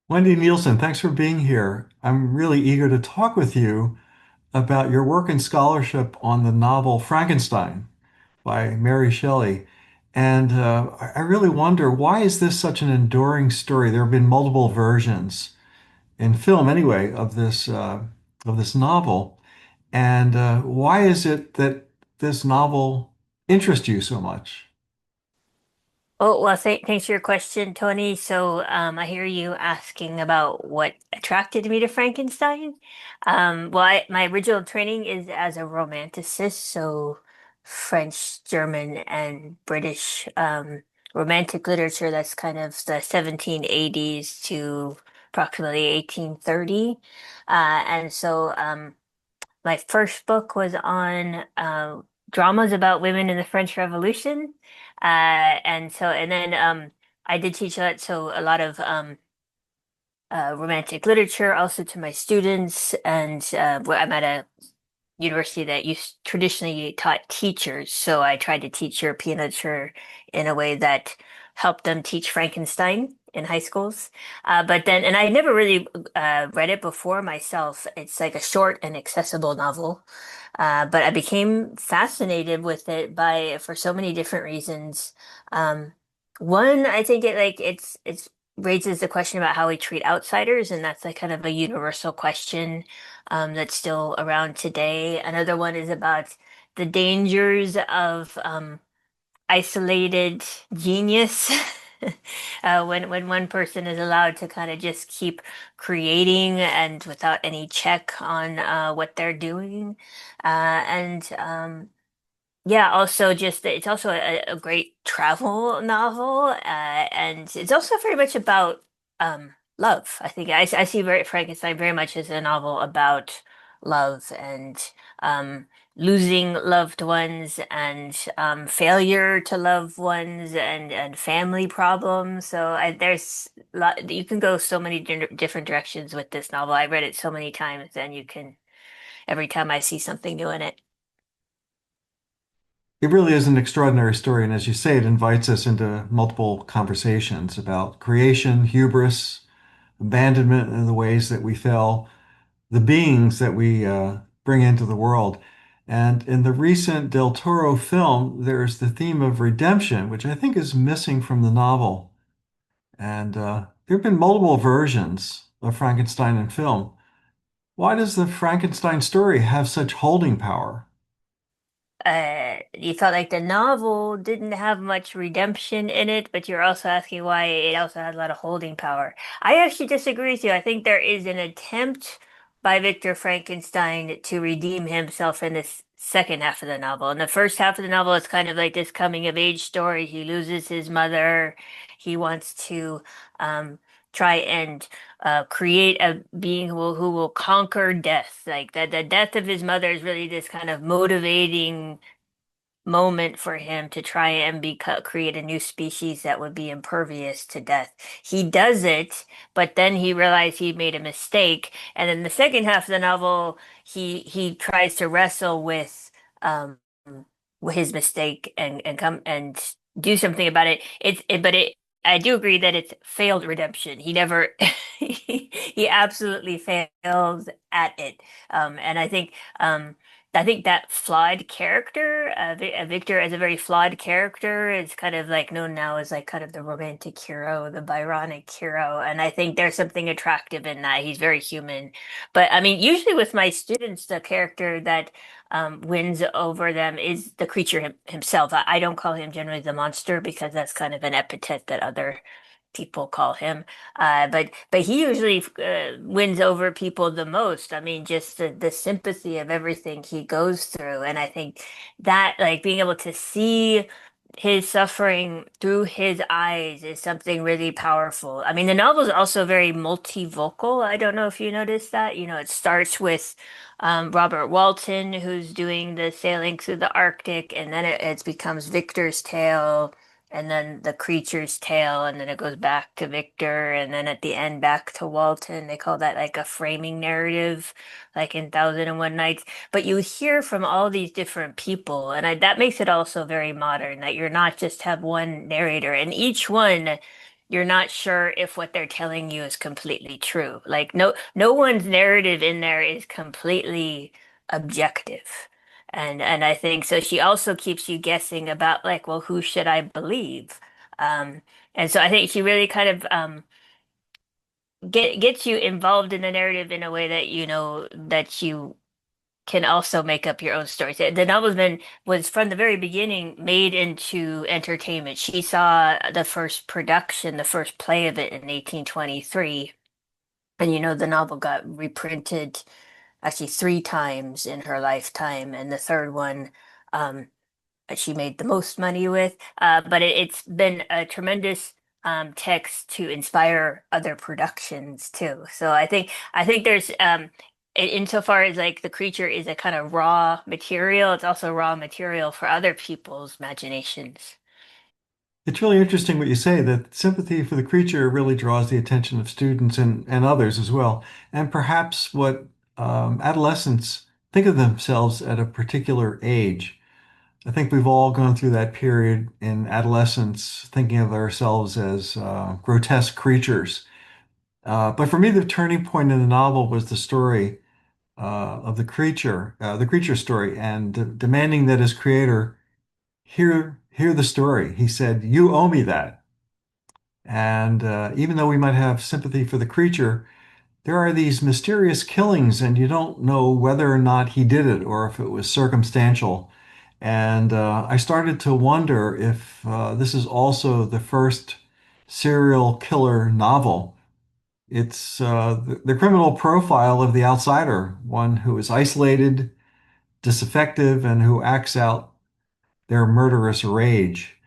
Wendy Nielsen, thanks for being here. I'm really eager to talk with you about your work and scholarship on the novel Frankenstein by Mary Shelley. And I really wonder, why is this such an enduring story? There have been multiple versions in film, anyway, of this novel. And why is it that this novel interests you so much? Oh, well, thanks for your question, Tony. So, I hear you asking about what attracted me to Frankenstein. My original training is as a romanticist, so French, German, and British romantic literature that's kind of the 1780s to approximately 1830. My first book was on dramas about women in the French Revolution. I did teach that, so a lot of romantic literature also to my students. I'm at a university that used traditionally taught teachers, so I tried to teach European literature in a way that helped them teach Frankenstein in high schools. And I never really read it before myself. It's like a short and accessible novel, but I became fascinated with it by for so many different reasons. Um, One, I think it's raises the question about how we treat outsiders, and that's like kind of a universal question that's still around today. Another one is about the dangers of isolated genius. When one person is allowed to kind of just keep creating and without any check on what they're doing. And Yeah, also just it's also a great travel novel, and it's also very much about love. I think I see very Frankenstein very much as a novel about love and um, losing loved ones and failure to love ones and family problems. There's a lot you can go so many different directions with this novel. I read it so many times, and you can every time I see something new in it. It really is an extraordinary story, and as you say, it invites us into multiple conversations about creation, hubris, abandonment, and the ways that we fail, the beings that we bring into the world. And in the recent Del Toro film, there's the theme of redemption, which I think is missing from the novel. And there have been multiple versions of Frankenstein in film. Why does the Frankenstein story have such holding power? You felt like the novel didn't have much redemption in it, but you're also asking why it also has a lot of holding power. I actually disagree with you. I think there is an attempt by Victor Frankenstein to redeem himself in this second half of the novel. In the first half of the novel, it's kind of like this coming of age story. He loses his mother. He wants to um, try and create a being who will conquer death. Like that, the death of his mother is really this kind of motivating moment for him to try and create a new species that would be impervious to death. He does it, but then he realized he made a mistake. And in the second half of the novel, he tries to wrestle um with his mistake and come and do something about it. But it I do agree that it's failed redemption. He never he absolutely fails at it. And I think that flawed character, Victor as a very flawed character, is kind of like known now as like kind of the romantic hero, the Byronic hero. And I think there's something attractive in that. He's very human. But I mean, usually with my students, the character that wins over them is the creature himself. I don't call him generally the monster because that's kind of an epithet that other people call him. But he usually wins over people the most. I mean, just the sympathy of everything he goes through, and I think that like being able to see his suffering through his eyes is something really powerful. I mean, the novel is also very multivocal. I don't know if you noticed that. You know, it starts with Robert Walton, who's doing the sailing through the Arctic, and then it becomes Victor's tale and then the creature's tale, and then it goes back to Victor, and then at the end back to Walton. They call that like a framing narrative, like in Thousand and One Nights. But you hear from all these different people, that makes it also very modern, that you're not just have one narrator, and each one you're not sure if what they're telling you is completely true. Like no one's narrative in there is completely objective. And I think so she also keeps you guessing about like, well, who should I believe? Um, and so I think she really kind of gets you involved in the narrative in a way that you know that you can also make up your own stories. The novel's been was from the very beginning made into entertainment. She saw the first production, the first play of it in 1823. And you know, the novel got reprinted actually three times in her lifetime, and the third one um, she made the most money with. But it's been a tremendous text to inspire other productions too. So I think there's insofar as like the creature is a kind of raw material, it's also raw material for other people's imaginations. It's really interesting what you say that sympathy for the creature really draws the attention of students and others as well. And perhaps what adolescents think of themselves at a particular age. I think we've all gone through that period in adolescence thinking of ourselves as grotesque creatures. But for me, the turning point in the novel was the story of the creature story, and demanding that his creator hear the story. He said, "You owe me that." And even though we might have sympathy for the creature, there are these mysterious killings, and you don't know whether or not he did it or if it was circumstantial. And I started to wonder if this is also the first serial killer novel. It's the criminal profile of the outsider, one who is isolated, disaffective, and who acts out their murderous rage.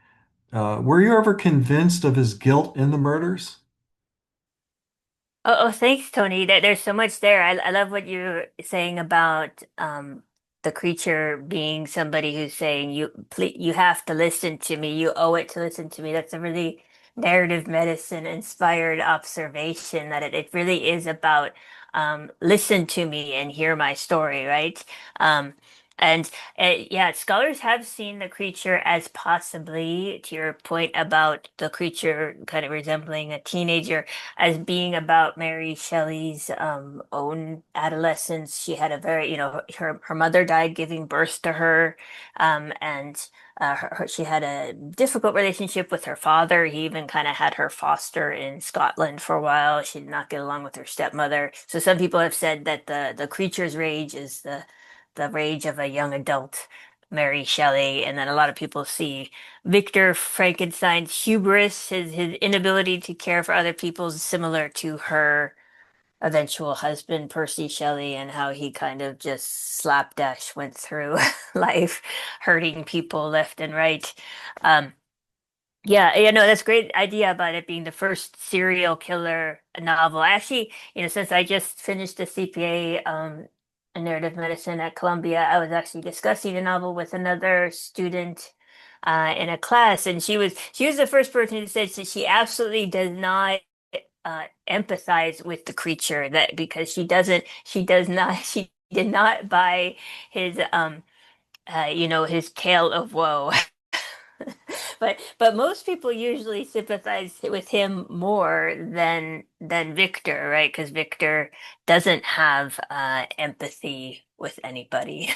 Were you ever convinced of his guilt in the murders? Oh, thanks, Tony. There's so much there. I love what you're saying about the creature being somebody who's saying you have to listen to me. You owe it to listen to me. That's a really narrative medicine inspired observation that it really is about listen to me and hear my story, right? Um, and yeah, scholars have seen the creature as possibly, to your point about the creature kind of resembling a teenager as being about Mary Shelley's own adolescence. She had a very, you know, her mother died giving birth to her, and she had a difficult relationship with her father. He even kind of had her foster in Scotland for a while. She did not get along with her stepmother. So some people have said that the creature's rage is the rage of a young adult. Mary Shelley, and then a lot of people see Victor Frankenstein's hubris, his inability to care for other people, is similar to her eventual husband, Percy Shelley, and how he kind of just slapdash went through life, hurting people left and right. Um, yeah, that's a great idea about it being the first serial killer novel. Actually, since I just finished a CPA in narrative medicine at Columbia, I was actually discussing a novel with another student in a class, and she was the first person who said that she absolutely does not empathize with the creature that because she did not buy his his tale of woe. But most people usually sympathize with him more than Victor, right? Because Victor doesn't have empathy with anybody.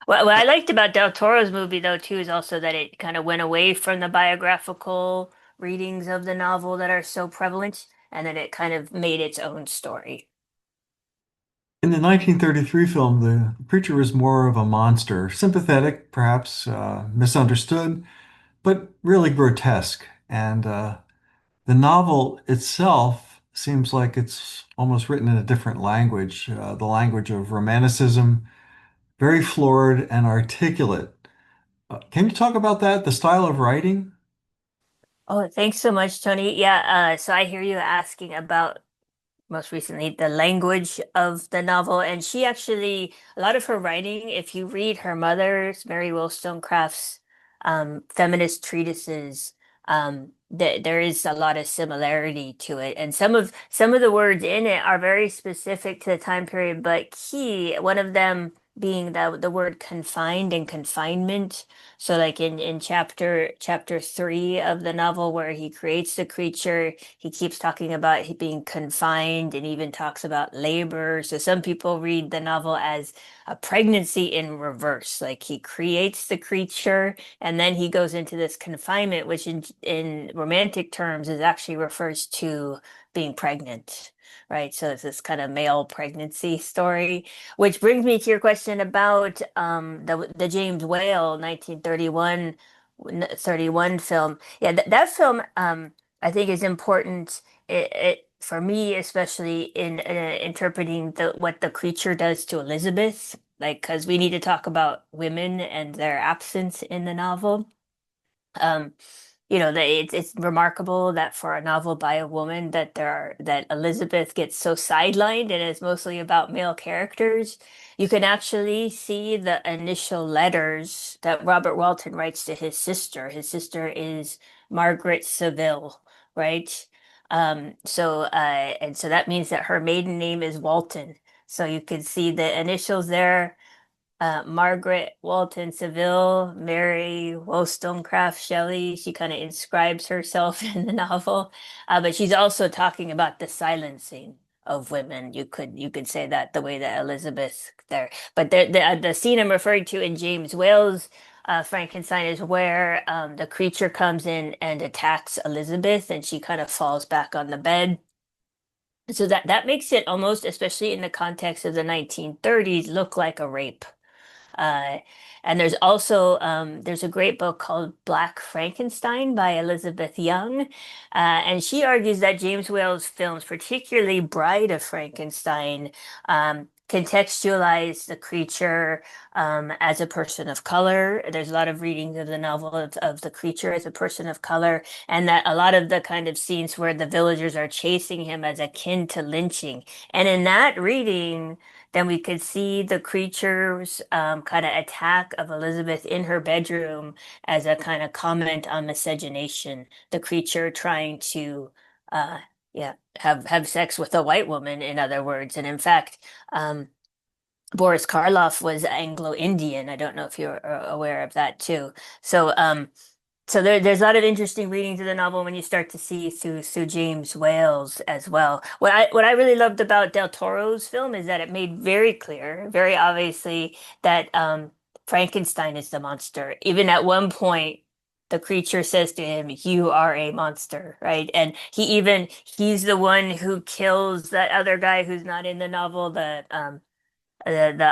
What I liked about Del Toro's movie, though, too, is also that it kind of went away from the biographical readings of the novel that are so prevalent, and that it kind of made its own story. In the 1933 film, the creature was more of a monster, sympathetic, perhaps misunderstood, but really grotesque. And the novel itself seems like it's almost written in a different language, the language of Romanticism, very florid and articulate. Can you talk about that, the style of writing? Oh, thanks so much, Tony. Yeah, so I hear you asking about most recently the language of the novel, and she actually a lot of her writing, if you read her mother's Mary Wollstonecraft's feminist treatises, there is a lot of similarity to it, and some of the words in it are very specific to the time period, but key one of them. being the word confined and confinement. So like in chapter 3 of the novel where he creates the creature, he keeps talking about he being confined and even talks about labor. So some people read the novel as a pregnancy in reverse. Like he creates the creature and then he goes into this confinement, which in romantic terms is actually refers to being pregnant, right? So it's this kind of male pregnancy story, which brings me to your question about the James Whale 1931 film. Yeah, that film I think is important. It for me, especially in interpreting what the creature does to Elizabeth, like because we need to talk about women and their absence in the novel. Um, it's remarkable that for a novel by a woman that Elizabeth gets so sidelined and it's mostly about male characters. You can actually see the initial letters that Robert Walton writes to his sister. His sister is Margaret Saville, right? And so that means that her maiden name is Walton. So you can see the initials there, Margaret Walton Seville, Mary Wollstonecraft Shelley. She kind of inscribes herself in the novel, but she's also talking about the silencing of women. You could say that the way that Elizabeth there, but the scene I'm referring to in James Whale's Frankenstein is where the creature comes in and attacks Elizabeth, and she kind of falls back on the bed. So that makes it almost, especially in the context of the 1930s, look like a rape. Uh, and there's a great book called Black Frankenstein by Elizabeth Young, and she argues that James Whale's films, particularly Bride of Frankenstein, contextualize the creature as a person of color. There's a lot of readings of the novel of the creature as a person of color, and that a lot of the kind of scenes where the villagers are chasing him as akin to lynching. And in that reading, then we could see the creature's kind of attack of Elizabeth in her bedroom as a kind of comment on miscegenation. The creature trying to, uh, yeah, have sex with a white woman, in other words. And in fact, um, Boris Karloff was Anglo-Indian. I don't know if you're aware of that too. So there's a lot of interesting readings of the novel when you start to see through James Whale's as well. What I really loved about Del Toro's film is that it made very clear, very obviously, that Frankenstein is the monster. Even at one point, the creature says to him, "You are a monster," right? And he's the one who kills that other guy who's not in the novel, the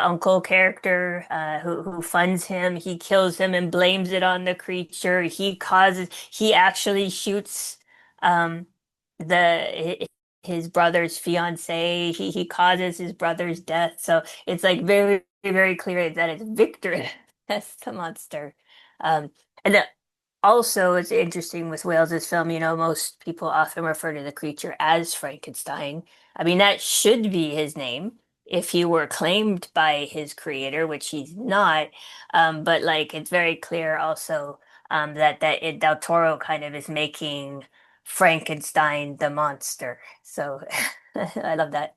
uncle character who funds him. He kills him and blames it on the creature. He actually shoots um the his brother's fiance. He causes his brother's death. So it's like very, very clear that it's Victor that's the monster. Um and then also, it's interesting with Wales's film, most people often refer to the creature as Frankenstein. I mean, that should be his name if he were claimed by his creator, which he's not. But like, it's very clear also Del Toro kind of is making Frankenstein the monster. So I love that.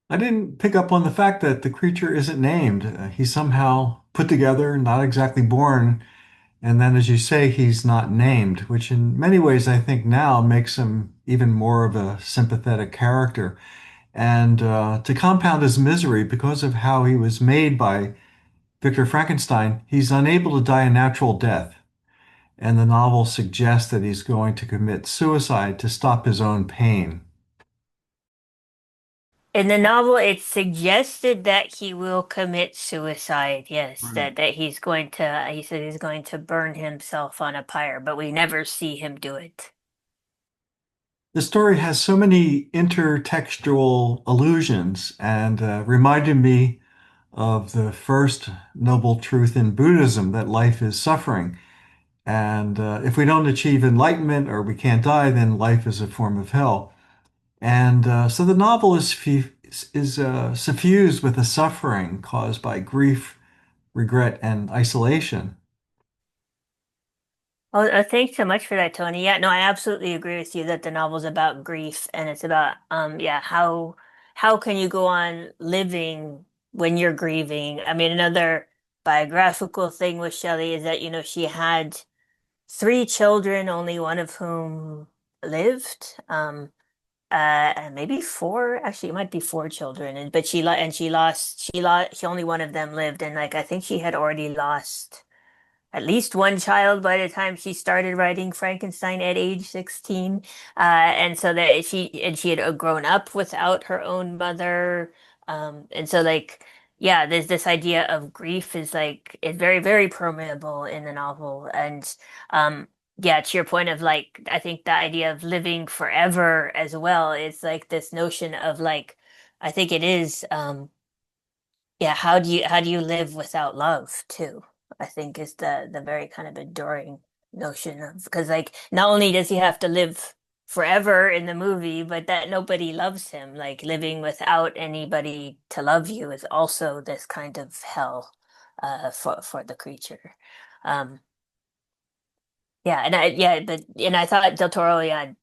I didn't pick up on the fact that the creature isn't named. He's somehow put together, not exactly born. And then, as you say, he's not named, which in many ways I think now makes him even more of a sympathetic character. And to compound his misery, because of how he was made by Victor Frankenstein, he's unable to die a natural death. And the novel suggests that he's going to commit suicide to stop his own pain. In the novel, it's suggested that he will commit suicide. Yes, Right. that he said he's going to burn himself on a pyre, but we never see him do it. The story has so many intertextual allusions and reminded me of the first noble truth in Buddhism that life is suffering. And if we don't achieve enlightenment or we can't die, then life is a form of hell. And so the novel is suffused with the suffering caused by grief, regret, and isolation. Oh, thanks so much for that, Tony. Yeah, no, I absolutely agree with you that the novel's about grief and it's about yeah, how can you go on living when you're grieving. I mean, another biographical thing with Shelley is that, she had three children, only one of whom lived. And maybe four. Actually, it might be four children, and but she only one of them lived, and like I think she had already lost at least one child by the time she started writing Frankenstein at age 16. And so that she had grown up without her own mother. And so like, yeah, there's this idea of grief is like, it's very, very permeable in the novel. And, um, yeah, to your point of like, I think the idea of living forever as well is like this notion of like, I think it is, yeah, how do you live without love too? I think is the very kind of enduring notion of because like not only does he have to live forever in the movie, but that nobody loves him. Like living without anybody to love you is also this kind of hell for the creature. Um and I thought Del Toro, yeah,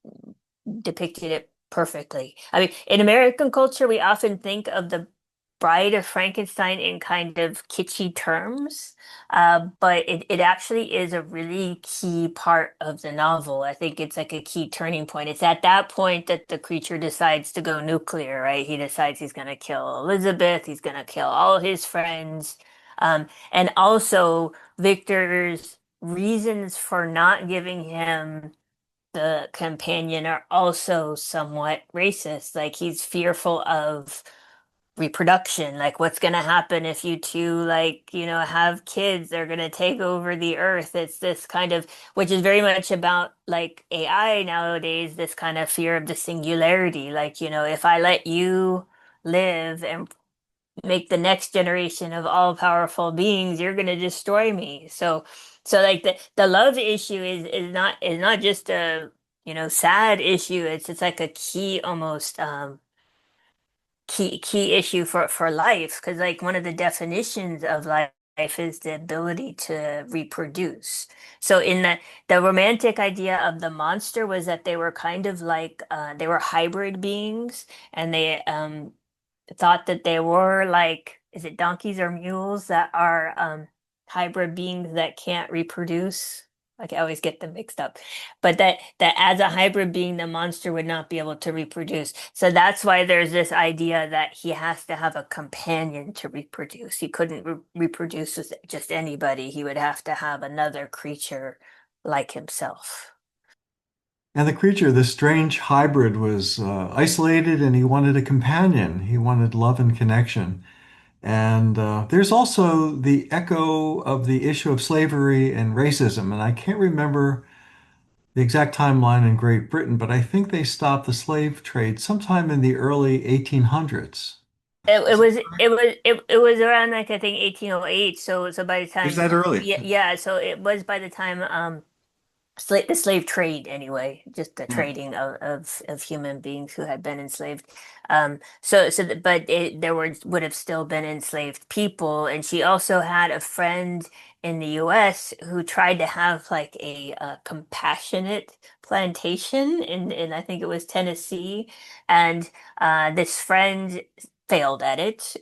depicted it perfectly. I mean, in American culture, we often think of the Bride of Frankenstein in kind of kitschy terms, but it actually is a really key part of the novel. I think it's like a key turning point. It's at that point that the creature decides to go nuclear, right? He decides he's going to kill Elizabeth, he's going to kill all his friends. And also Victor's reasons for not giving him the companion are also somewhat racist. Like he's fearful of reproduction. Like what's going to happen if you two like, have kids, they're going to take over the earth. It's this kind of, which is very much about like AI nowadays, this kind of fear of the singularity. Like, if I let you live and make the next generation of all-powerful beings, you're going to destroy me. So like the love issue is not just a sad issue. It's like a key almost key issue for life because like one of the definitions of life is the ability to reproduce. So in the romantic idea of the monster was that they were kind of like they were hybrid beings and they thought that they were like, is it donkeys or mules that are hybrid beings that can't reproduce? Like I always get them mixed up. But that as a hybrid being, the monster would not be able to reproduce. So that's why there's this idea that he has to have a companion to reproduce. He couldn't reproduce with just anybody. He would have to have another creature like himself. And the creature, this strange hybrid, was isolated and he wanted a companion. He wanted love and connection. And there's also the echo of the issue of slavery and racism. And I can't remember the exact timeline in Great Britain, but I think they stopped the slave trade sometime in the early 1800s. It Is it was it was around like I think 1808. So by the is time that early? yeah, so it was by the time the slave trade anyway, just the Yeah. trading of human beings who had been enslaved. But there would have still been enslaved people, and she also had a friend in the U.S. who tried to have like a, compassionate plantation in I think it was Tennessee, and this friend failed at it,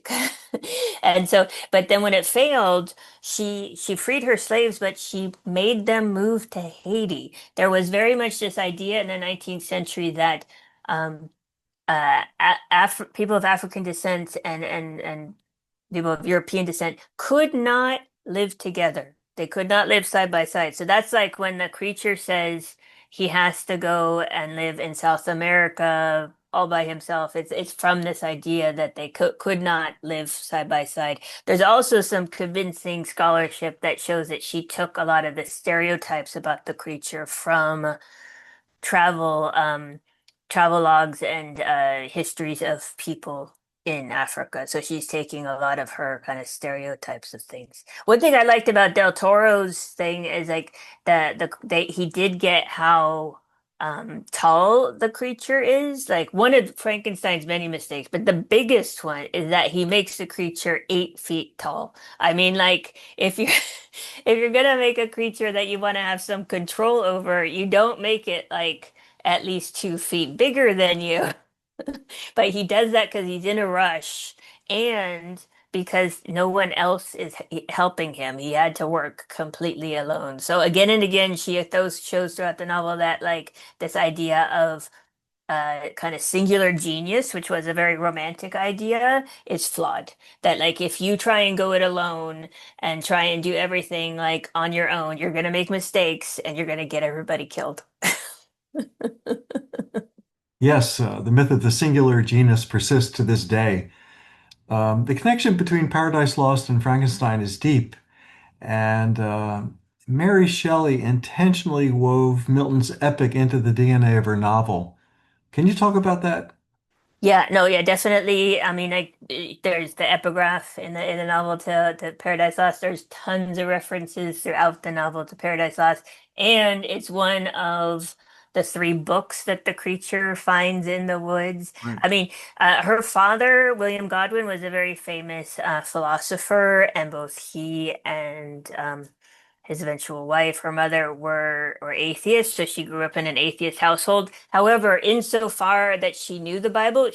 and so but then when it failed she freed her slaves, but she made them move to Haiti. There was very much this idea in the 19th century that um, people of African descent and people of European descent could not live together. They could not live side by side. So that's like when the creature says he has to go and live in South America all by himself. It's from this idea that they could not live side by side. There's also some convincing scholarship that shows that she took a lot of the stereotypes about the creature from travel travel logs and histories of people in Africa. So she's taking a lot of her kind of stereotypes of things. One thing I liked about Del Toro's thing is like he did get how tall the creature is. Like one of Frankenstein's many mistakes, but the biggest one is that he makes the creature 8 feet tall. I mean, like if you if you're gonna make a creature that you want to have some control over, you don't make it like at least 2 feet bigger than you. But he does that because he's in a rush. And because no one else is helping him. He had to work completely alone. So again and again, she those shows throughout the novel that like this idea of kind of singular genius, which was a very romantic idea, is flawed. That like if you try and go it alone and try and do everything like on your own, you're gonna make mistakes and you're gonna get everybody killed. Yes, the myth of the singular genus persists to this day. The connection between Paradise Lost and Frankenstein is deep, and Mary Shelley intentionally wove Milton's epic into the DNA of her novel. Can you talk about that? Yeah, no, yeah, definitely. I mean, like, there's the epigraph in the novel to Paradise Lost. There's tons of references throughout the novel to Paradise Lost, and it's one of the three books that the creature finds in the woods. Right. I mean, her father, William Godwin, was a very famous philosopher, and both he and his eventual wife, her mother, were atheists, so she grew up in an atheist household. However, insofar that she knew the Bible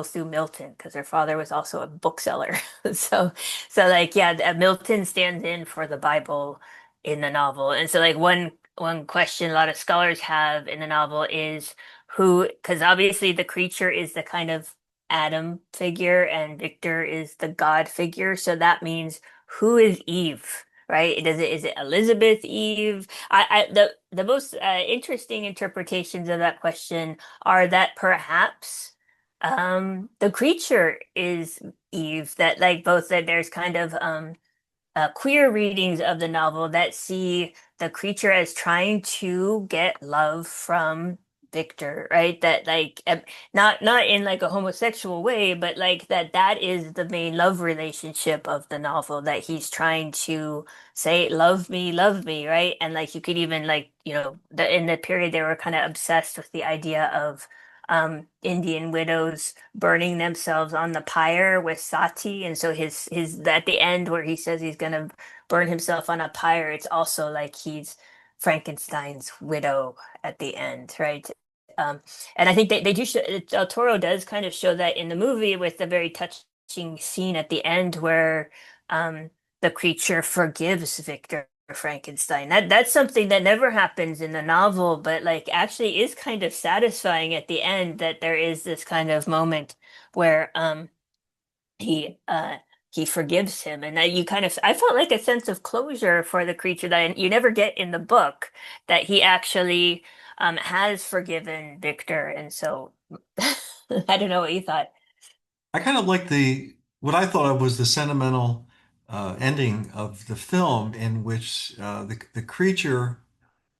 through Milton, because her father was also a bookseller. So, so like, yeah, Milton stands in for the Bible in the novel. And so, like, one question a lot of scholars have in the novel is who, because obviously the creature is the kind of Adam figure and Victor is the God figure. So that means who is Eve? Right? Is it Elizabeth Eve? The most interesting interpretations of that question are that perhaps the creature is Eve. That like both that there's kind of queer readings of the novel that see the creature as trying to get love from Victor, right? That like not in like a homosexual way, but like that is the main love relationship of the novel that he's trying to say, love me, right? And like you could even like, in the period they were kind of obsessed with the idea of Indian widows burning themselves on the pyre with sati. And so his at the end where he says he's gonna burn himself on a pyre, it's also like he's Frankenstein's widow at the end, right? Um, and I think they do show, Del Toro does kind of show that in the movie with the very touching scene at the end where the creature forgives Victor Frankenstein. That's something that never happens in the novel, but like actually is kind of satisfying at the end that there is this kind of moment where he he forgives him and that you kind of I felt like a sense of closure for the creature that you never get in the book that he actually has forgiven Victor and so I don't know what you thought. I kind of like the what I thought of was the sentimental ending of the film, in which the creature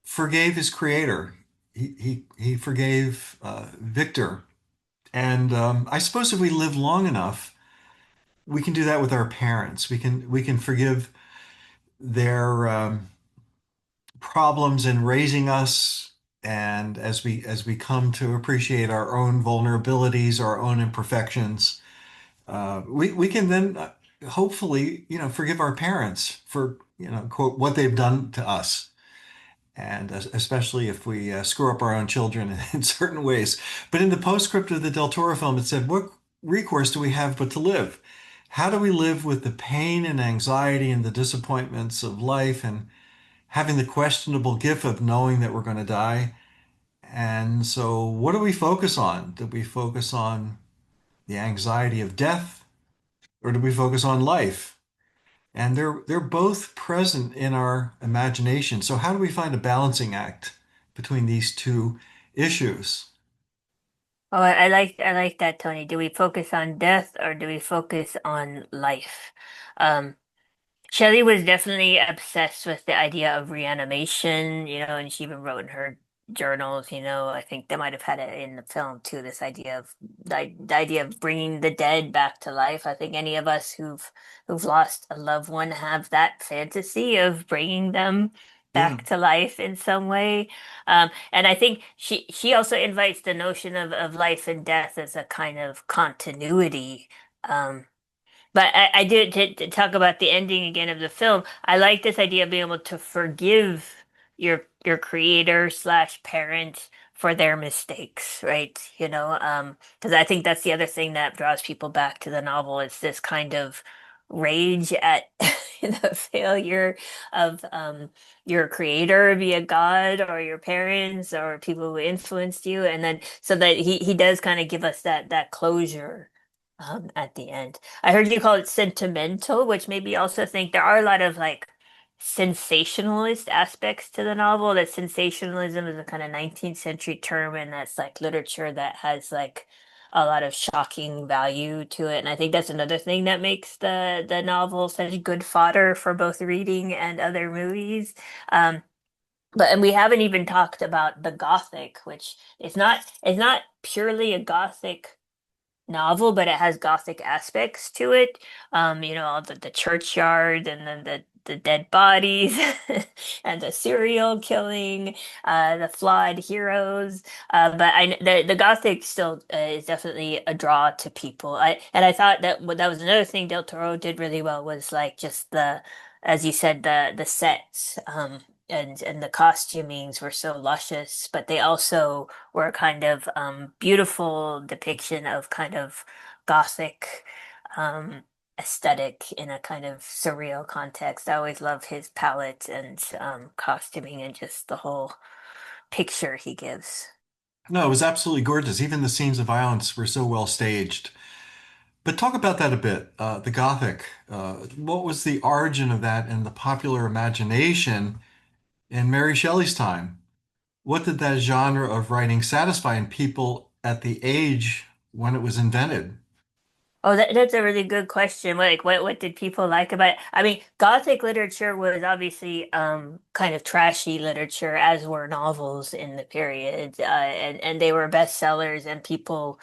forgave his creator. He forgave Victor, and I suppose if we live long enough, we can do that with our parents. We can forgive their problems in raising us, and as we come to appreciate our own vulnerabilities, our own imperfections, we can then hopefully, forgive our parents for, quote, what they've done to us. And especially if we screw up our own children in certain ways. But in the postscript of the Del Toro film, it said, what recourse do we have but to live? How do we live with the pain and anxiety and the disappointments of life and having the questionable gift of knowing that we're going to die? And so, what do we focus on? Do we focus on the anxiety of death, or do we focus on life? And they're both present in our imagination. So how do we find a balancing act between these two issues? Oh, I like that, Tony. Do we focus on death or do we focus on life? Um, Shelley was definitely obsessed with the idea of reanimation, and she even wrote in her journals, I think they might have had it in the film too, this idea of the idea of bringing the dead back to life. I think any of us who've lost a loved one have that fantasy of bringing them Yeah. back to life in some way. And I think she also invites the notion of life and death as a kind of continuity. Um, but I did to talk about the ending again of the film. I like this idea of being able to forgive your creator slash parent for their mistakes, right? Because I think that's the other thing that draws people back to the novel is this kind of rage at the failure of your creator, be a god or your parents or people who influenced you, and then so that he does kind of give us that closure at the end. I heard you call it sentimental, which made me also think there are a lot of like sensationalist aspects to the novel. That sensationalism is a kind of 19th century term, and that's like literature that has like a lot of shocking value to it. And I think that's another thing that makes the novel such good fodder for both reading and other movies. Um, and we haven't even talked about the Gothic, which is not purely a Gothic novel, but it has Gothic aspects to it. All the churchyard and then the dead bodies and the serial killing, the flawed heroes. But the Gothic still is definitely a draw to people. I thought that was another thing Del Toro did really well was like just as you said, the sets. And the costumings were so luscious, but they also were a kind of beautiful depiction of kind of gothic um, aesthetic in a kind of surreal context. I always love his palette and costuming and just the whole picture he gives. No, it was absolutely gorgeous. Even the scenes of violence were so well staged. But talk about that a bit, the Gothic. What was the origin of that in the popular imagination in Mary Shelley's time? What did that genre of writing satisfy in people at the age when it was invented? Oh, that's a really good question. Like, what did people like about it? I mean, Gothic literature was obviously kind of trashy literature, as were novels in the period, and they were bestsellers, and people,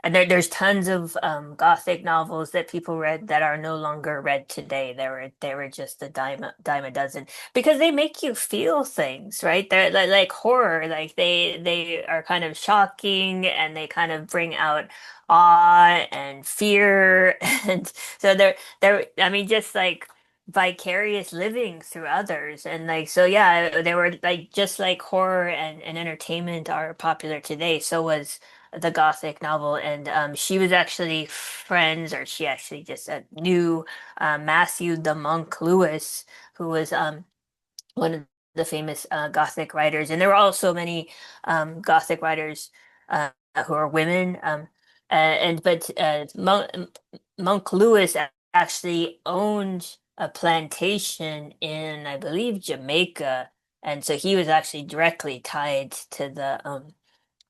and there's tons of Gothic novels that people read that are no longer read today. They were just a dime a dozen because they make you feel things, right? They're like horror, like they are kind of shocking and they kind of bring out awe and fear and so they're I mean just like vicarious living through others and like so yeah they were like just like horror and entertainment are popular today, so was the Gothic novel. And she was actually friends, or she actually just knew Matthew the Monk Lewis, who was one of the famous Gothic writers. And there were also many Gothic writers who are women. Monk Lewis actually owned a plantation in, I believe, Jamaica, and so he was actually directly tied to the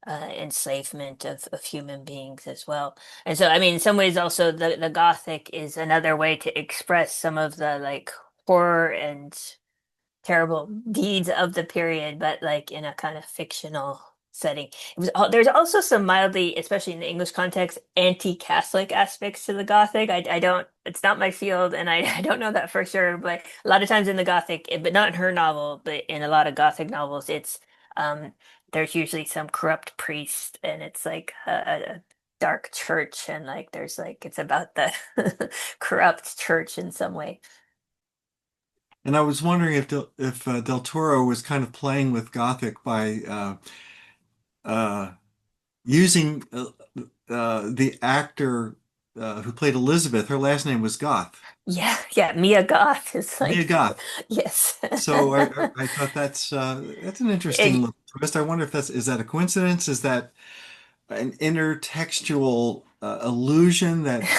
enslavement of human beings as well. And so, I mean, in some ways, also the Gothic is another way to express some of the like horror and terrible deeds of the period, but like in a kind of fictional setting. There's also some mildly, especially in the English context, anti-Catholic aspects to the Gothic. I don't, it's not my field, and I don't know that for sure, but a lot of times in the Gothic, but not in her novel, but in a lot of Gothic novels, it's um there's usually some corrupt priest, and it's like a dark church, and like there's like it's about the corrupt church in some way. And I was wondering if Del Toro was kind of playing with Gothic by uh, using the actor who played Elizabeth. Her last name was Goth, Yeah, yeah, Mia Goth is Mia like, Goth. yes. So I thought that's an interesting It- little twist. I wonder if that's is that a coincidence? Is that an intertextual allusion that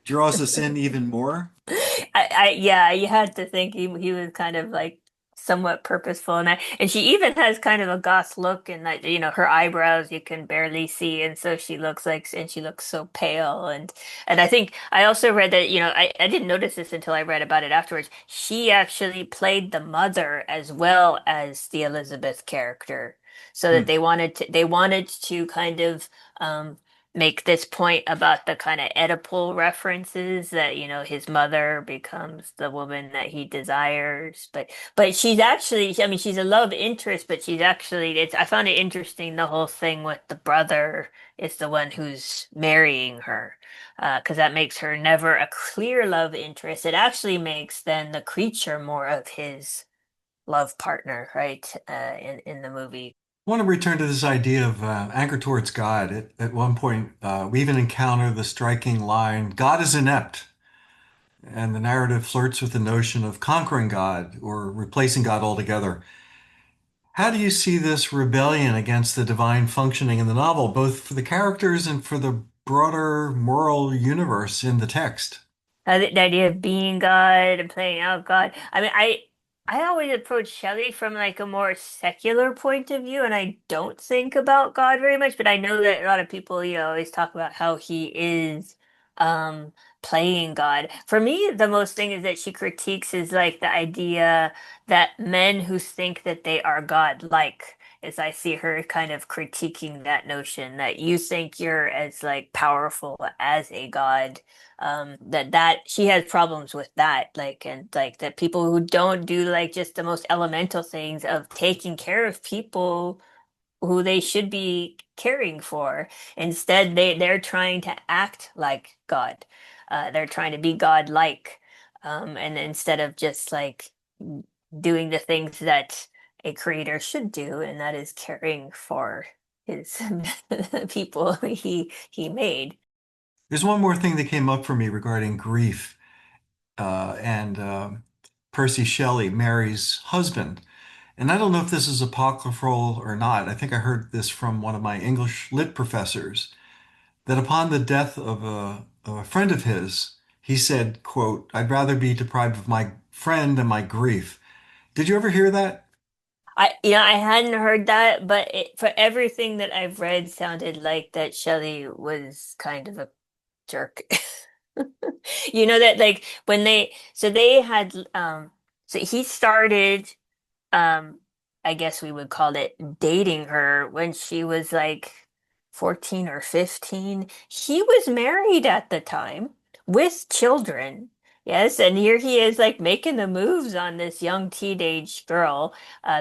draws us in even more? yeah, you had to think he was kind of like somewhat purposeful, and she even has kind of a goth look, and like her eyebrows you can barely see, and so she looks so pale, and I think I also read that I didn't notice this until I read about it afterwards. She actually played the mother as well as the Elizabeth character, so that Hmm. they wanted to kind of um make this point about the kind of Oedipal references that his mother becomes the woman that he desires, but she's actually, I mean, she's a love interest, but she's actually, it's I found it interesting, the whole thing with the brother is the one who's marrying her, because that makes her never a clear love interest. It actually makes then the creature more of his love partner, right, in the movie. I want to return to this idea of anchor towards God. At one point, we even encounter the striking line, God is inept. and the narrative flirts with the notion of conquering God or replacing God altogether. How do you see this rebellion against the divine functioning in the novel, both for the characters and for the broader moral universe in the text? The idea of being God and playing out God. I mean, I always approach Shelley from like a more secular point of view, and I don't think about God very much, but I know that a lot of people, always talk about how he is um playing God. For me, the most thing is that she critiques is like the idea that men who think that they are God-like, as I see her kind of critiquing that notion that you think you're as like powerful as a god, that she has problems with that, like, and like that people who don't do like just the most elemental things of taking care of people who they should be caring for. Instead, they're trying to act like God. They're trying to be God-like, and instead of just like doing the things that a creator should do, and that is caring for his people he made. There's one more thing that came up for me regarding grief and Percy Shelley, Mary's husband. And I don't know if this is apocryphal or not. I think I heard this from one of my English lit professors that upon the death of a friend of his, he said, quote, "I'd rather be deprived of my friend than my grief." Did you ever hear that? I hadn't heard that, but for everything that I've read, sounded like that Shelley was kind of a jerk. You know that like when they had so he started, um I guess we would call it dating her when she was like 14 or 15. He was married at the time with children. Yes, and here he is like making the moves on this young teenage girl.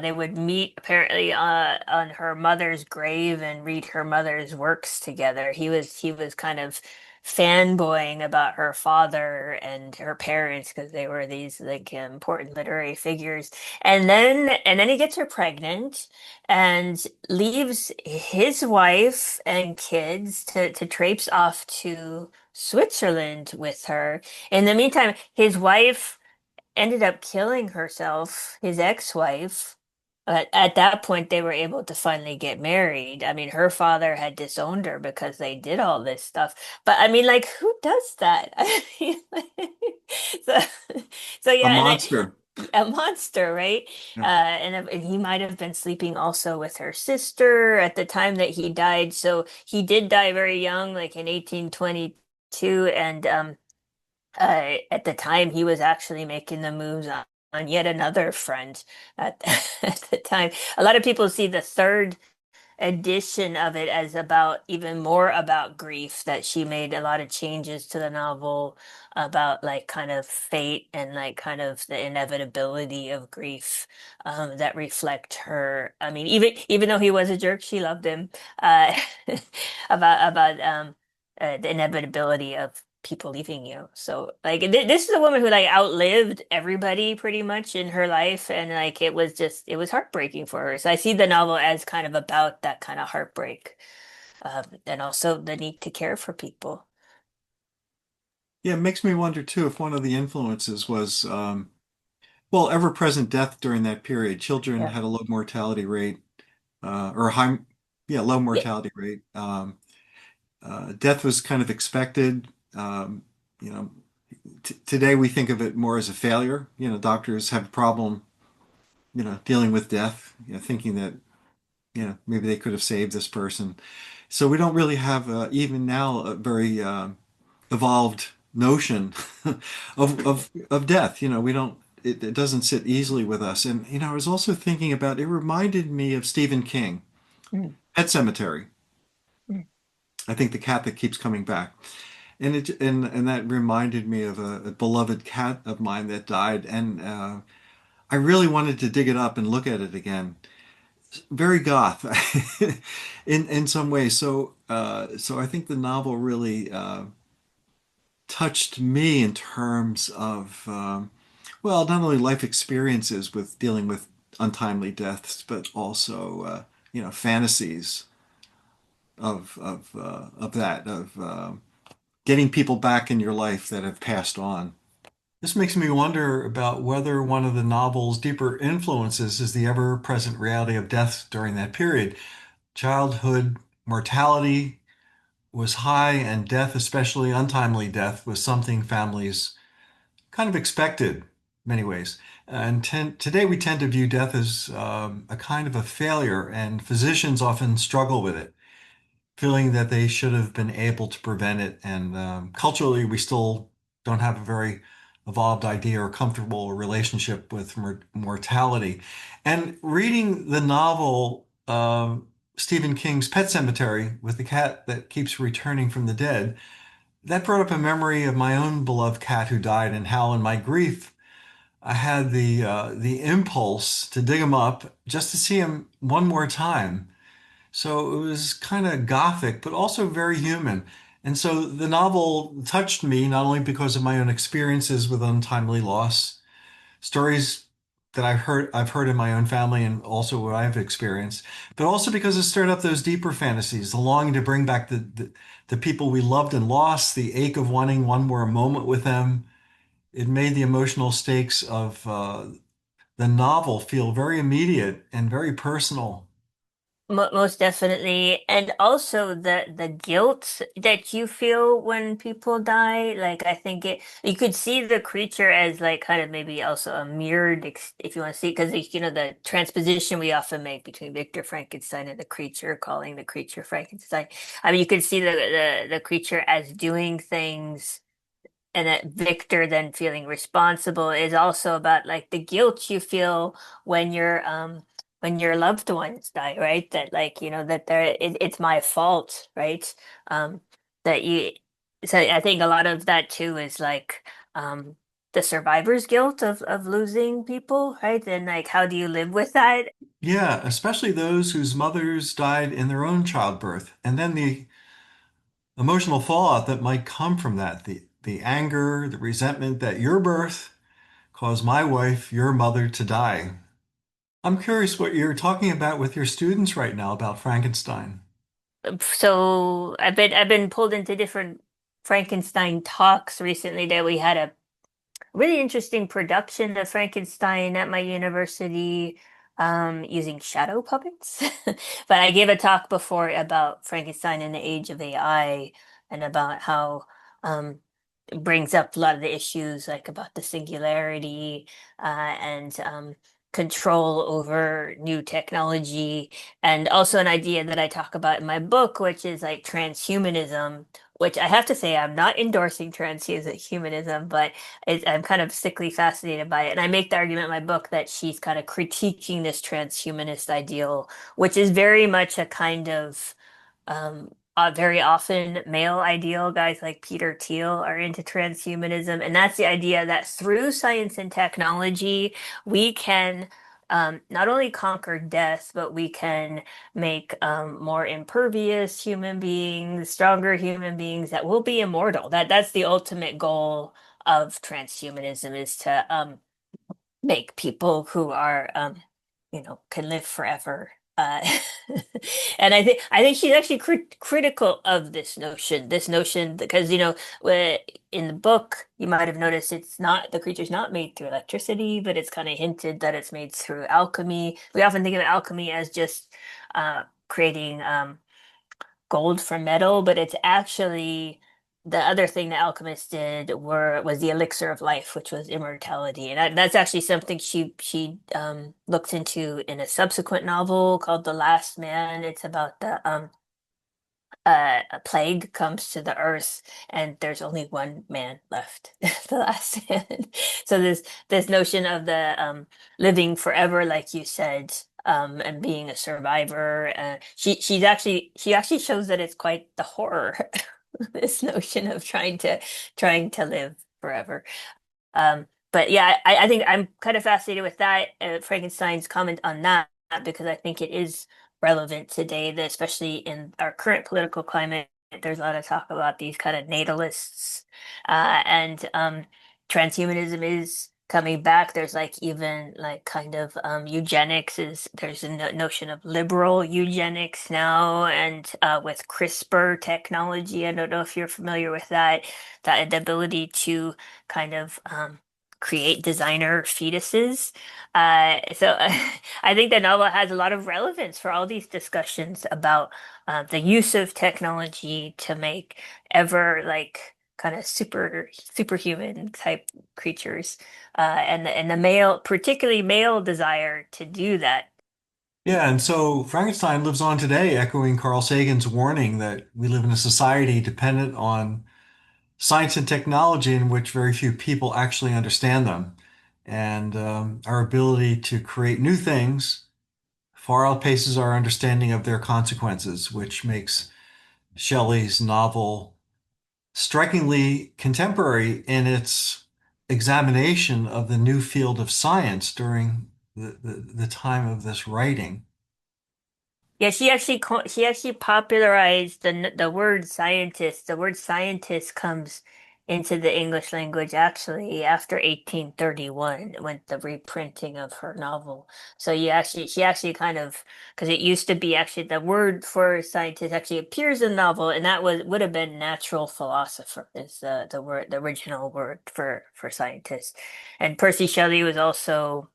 They would meet apparently on her mother's grave and read her mother's works together. He was kind of fanboying about her father and her parents because they were these like important literary figures. And then he gets her pregnant and leaves his wife and kids to traipse off to Switzerland with her. In the meantime, his wife ended up killing herself, his ex-wife. But at that point, they were able to finally get married. I mean, her father had disowned her because they did all this stuff. But I mean, like, who does that? I mean, so, so A yeah, monster. a monster, right? Yeah. And he might have been sleeping also with her sister at the time that he died. So he did die very young, like in 1822, and at the time, he was actually making the moves on yet another friend at, at the time. A lot of people see the third edition of it as about even more about grief, that she made a lot of changes to the novel about like kind of fate and like kind of the inevitability of grief, that reflect her. I mean, even though he was a jerk, she loved him. uh about the inevitability of people leaving you. So like this is a woman who like outlived everybody pretty much in her life, and like it was heartbreaking for her. So I see the novel as kind of about that kind of heartbreak, and also the need to care for people. Yeah, it makes me wonder too if one of the influences was, well, ever-present death during that period. Children Yeah. had a low mortality rate, or a high, yeah, low Yeah. mortality rate. Death was kind of expected. You know, t today we think of it more as a failure. Doctors have a problem, dealing with death, thinking that, maybe they could have saved this person. So we don't really have, even now, a very evolved notion of death. We don't, it doesn't sit easily with us. And, I was also thinking about, it reminded me of Stephen King, Mm, Pet Cemetery. mm, I think the cat that keeps coming back. And that reminded me of a beloved cat of mine that died, and I really wanted to dig it up and look at it again. Very goth, in some ways. So I think the novel really touched me in terms of, well, not only life experiences with dealing with untimely deaths, but also fantasies of that, of getting people back in your life that have passed on. This makes me wonder about whether one of the novel's deeper influences is the ever-present reality of death during that period. Childhood mortality was high, and death, especially untimely death, was something families kind of expected in many ways. And today we tend to view death as a kind of a failure, and physicians often struggle with it, feeling that they should have been able to prevent it. And culturally, we still don't have a very evolved idea or comfortable relationship with mortality. And reading the novel, Stephen King's Pet Cemetery with the cat that keeps returning from the dead, that brought up a memory of my own beloved cat who died, and how in my grief I had the impulse to dig him up just to see him one more time. So it was kind of gothic, but also very human. And so the novel touched me not only because of my own experiences with untimely loss, stories that I've heard in my own family and also what I've experienced, but also because it stirred up those deeper fantasies, the longing to bring back the people we loved and lost, the ache of wanting one more moment with them. It made the emotional stakes of the novel feel very immediate and very personal. Most definitely. And also the guilt that you feel when people die. Like I think it you could see the creature as like kind of maybe also a mirrored if you want to see because you know the transposition we often make between Victor Frankenstein and the creature, calling the creature Frankenstein. I mean you could see the creature as doing things and that Victor then feeling responsible is also about like the guilt you feel when your loved ones die, right? That like, you know, that it's my fault, right? Um that you so I think a lot of that too is like the survivor's guilt of losing people, right? And like how do you live with that? Yeah, especially those whose mothers died in their own childbirth, and then the emotional fallout that might come from that, the anger, the resentment that your birth caused my wife, your mother, to die. I'm curious what you're talking about with your students right now about Frankenstein. So I've been pulled into different Frankenstein talks recently that we had a really interesting production of Frankenstein at my university using shadow puppets. But I gave a talk before about Frankenstein in the age of AI and about how it brings up a lot of the issues like about the singularity and control over new technology, and also an idea that I talk about in my book, which is like transhumanism, which I have to say I'm not endorsing transhumanism, but I'm kind of sickly fascinated by it. And I make the argument in my book that she's kind of critiquing this transhumanist ideal, which is very much a kind of very often male ideal. Guys like Peter Thiel are into transhumanism, and that's the idea that through science and technology, we can not only conquer death, but we can make more impervious human beings, stronger human beings that will be immortal. That's the ultimate goal of transhumanism is to make people who are you know can live forever. And I think she's actually critical of this notion because you know in the book you might have noticed it's not the creature's not made through electricity, but it's kind of hinted that it's made through alchemy. We often think of alchemy as just creating gold from metal, but it's actually the other thing the alchemists did was the elixir of life, which was immortality, and that's actually something she looked into in a subsequent novel called The Last Man. It's about the a plague comes to the earth and there's only one man left, the last man. So this notion of the living forever, like you said, and being a survivor. She actually shows that it's quite the horror, this notion of trying to live forever. But yeah, I think I'm kind of fascinated with that, Frankenstein's comment on that, because I think it is relevant today, that especially in our current political climate, there's a lot of talk about these kind of natalists, and transhumanism is coming back. There's like even like kind of eugenics is there's a notion of liberal eugenics now, and with CRISPR technology, I don't know if you're familiar with that, that ability to kind of create designer fetuses. So I think the novel has a lot of relevance for all these discussions about the use of technology to make ever like kind of superhuman type creatures, and the male, particularly male desire to do that. Yeah, and so Frankenstein lives on today, echoing Carl Sagan's warning that we live in a society dependent on science and technology in which very few people actually understand them. And our ability to create new things far outpaces our understanding of their consequences, which makes Shelley's novel strikingly contemporary in its examination of the new field of science during the time of this writing. Yeah, she actually popularized the word scientist. The word scientist comes into the English language actually after 1831 when the reprinting of her novel. So she actually kind of, because it used to be actually the word for scientist actually appears in the novel, and that would have been natural philosopher is the original word for scientist. And Percy Shelley was also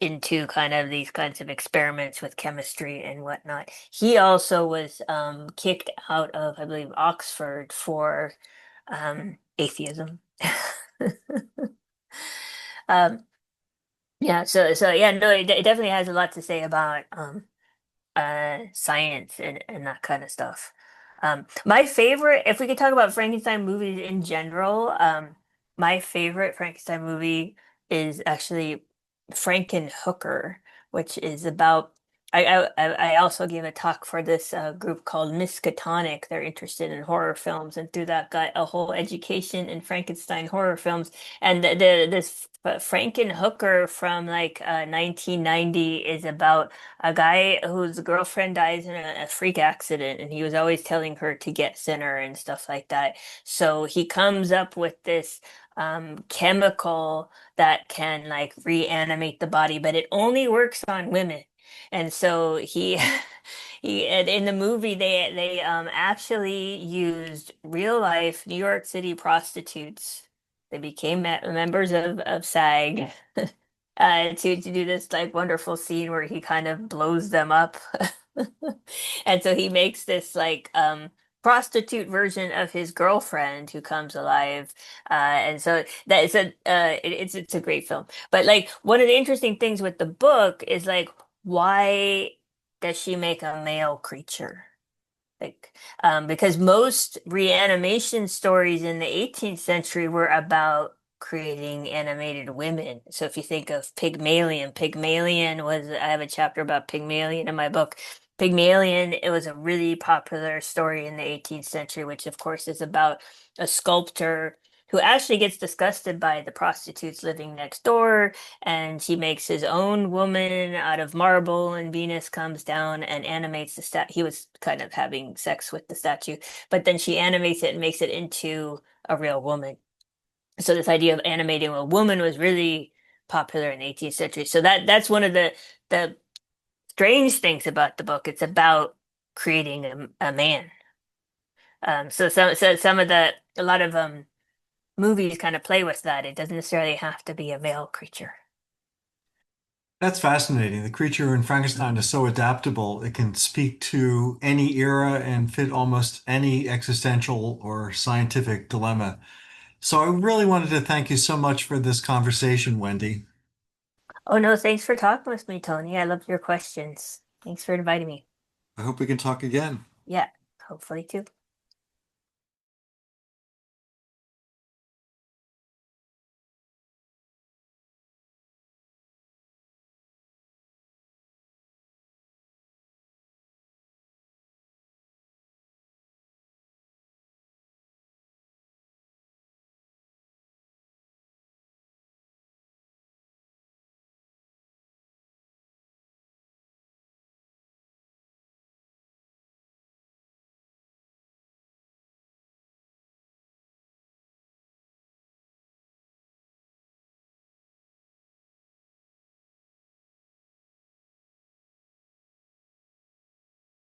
into kind of these kinds of experiments with chemistry and whatnot. He also was kicked out of, I believe, Oxford for atheism. Um, yeah, so yeah, no, it definitely has a lot to say about science and that kind of stuff. My favorite, if we could talk about Frankenstein movies in general, my favorite Frankenstein movie is actually Frankenhooker, which is about. I also gave a talk for this group called Miskatonic. They're interested in horror films, and through that got a whole education in Frankenstein horror films. And this Frankenhooker from like 1990 is about a guy whose girlfriend dies in a freak accident, and he was always telling her to get thinner and stuff like that. So he comes up with this chemical that can like reanimate the body, but it only works on women. And so he he and in the movie they actually used real life New York City prostitutes. They became members of SAG to do this like wonderful scene where he kind of blows them up. And so he makes this like prostitute version of his girlfriend who comes alive. And so it's a great film. But like one of the interesting things with the book is like why does she make a male creature? Like, because most reanimation stories in the 18th century were about creating animated women. So if you think of Pygmalion, Pygmalion was, I have a chapter about Pygmalion in my book. Pygmalion, it was a really popular story in the 18th century, which of course is about a sculptor who actually gets disgusted by the prostitutes living next door, and he makes his own woman out of marble, and Venus comes down and animates the stat. He was kind of having sex with the statue, but then she animates it and makes it into a real woman. So this idea of animating a woman was really popular in the 18th century. So that's one of the strange things about the book. It's about creating a man. So some of the a lot of movies kind of play with that. It doesn't necessarily have to be a male creature. That's fascinating. The creature in Frankenstein is so adaptable. It can speak to any era and fit almost any existential or scientific dilemma. So I really wanted to thank you so much for this conversation, Wendy. Oh no, thanks for talking with me, Tony. I loved your questions. Thanks for inviting me. I hope we can talk again. Yeah, hopefully too.